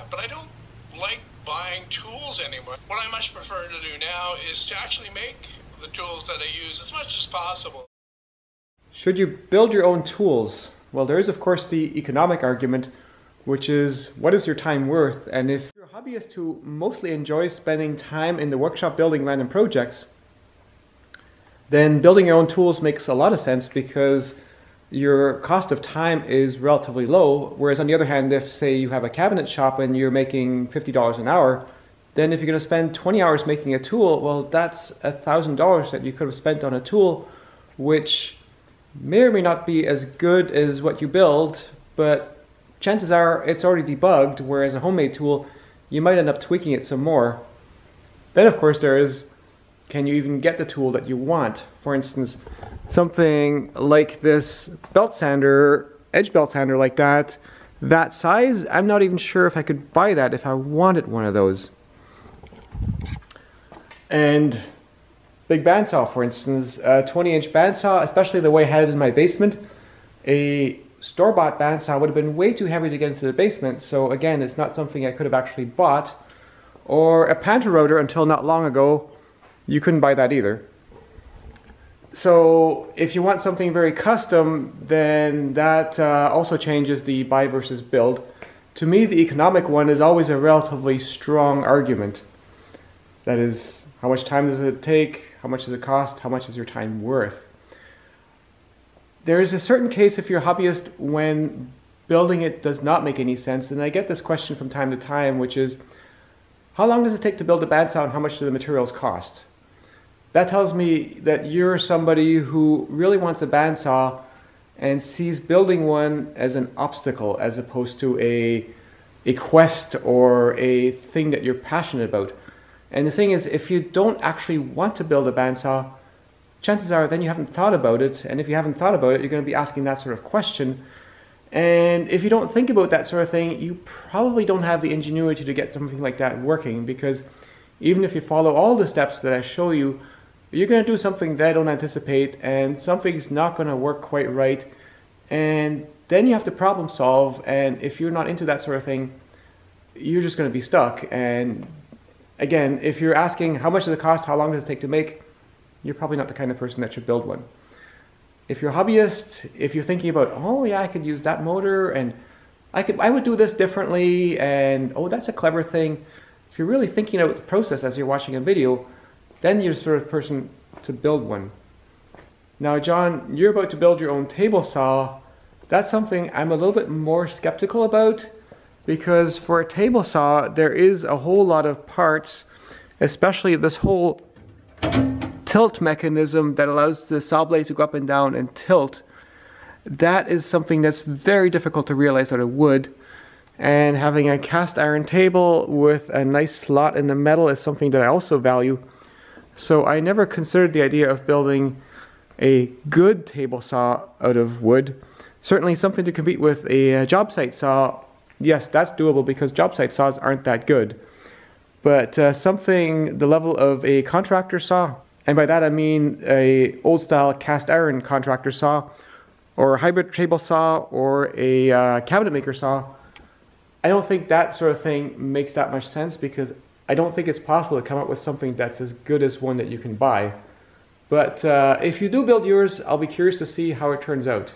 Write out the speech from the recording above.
but I don't like buying tools anymore. What I much prefer to do now is to actually make the tools that I use as much as possible. Should you build your own tools? Well, there is of course the economic argument, which is what is your time worth? And if you're a hobbyist who mostly enjoys spending time in the workshop building random projects, then building your own tools makes a lot of sense because your cost of time is relatively low. Whereas on the other hand, if say you have a cabinet shop and you're making $50 an hour, then if you're going to spend 20 hours making a tool, well, that's $1,000 that you could have spent on a tool, which may or may not be as good as what you build, but chances are it's already debugged, whereas a homemade tool, you might end up tweaking it some more. Then of course there is, can you even get the tool that you want? For instance, something like this belt sander, edge belt sander like that size, I'm not even sure if I could buy that if I wanted one of those. And big bandsaw, for instance, a 20-inch bandsaw, especially the way I had it in my basement, a store-bought bandsaw would have been way too heavy to get into the basement, so again, it's not something I could have actually bought. Or a panther rotor, until not long ago, you couldn't buy that either. So if you want something very custom, then that also changes the buy versus build. To me, the economic one is always a relatively strong argument. That is, how much time does it take? How much does it cost? How much is your time worth? There is a certain case if you're a hobbyist when building it does not make any sense, and I get this question from time to time, which is, how long does it take to build a bandsaw and how much do the materials cost? That tells me that you're somebody who really wants a bandsaw and sees building one as an obstacle as opposed to a quest or a thing that you're passionate about. And the thing is, if you don't actually want to build a bandsaw, chances are then you haven't thought about it, and if you haven't thought about it, you're going to be asking that sort of question. And if you don't think about that sort of thing, you probably don't have the ingenuity to get something like that working, because even if you follow all the steps that I show you, you're going to do something that I don't anticipate, and something's not going to work quite right, and then you have to problem solve, and if you're not into that sort of thing, you're just going to be stuck. And again, if you're asking how much does it cost, how long does it take to make, you're probably not the kind of person that should build one. If you're a hobbyist, if you're thinking about, oh yeah, I could use that motor, and I would do this differently, and oh, that's a clever thing. If you're really thinking about the process as you're watching a video, then you're the sort of person to build one. Now, John, you're about to build your own table saw. That's something I'm a little bit more skeptical about, because for a table saw, there is a whole lot of parts, especially this whole tilt mechanism that allows the saw blade to go up and down and tilt. That is something that's very difficult to realize out of wood. And having a cast iron table with a nice slot in the metal is something that I also value. So I never considered the idea of building a good table saw out of wood. Certainly something to compete with a job site saw, yes, that's doable because job site saws aren't that good. But something the level of a contractor saw, and by that I mean a old style cast iron contractor saw, or a hybrid table saw, or a cabinet maker saw, I don't think that sort of thing makes that much sense, because I don't think it's possible to come up with something that's as good as one that you can buy. But if you do build yours, I'll be curious to see how it turns out.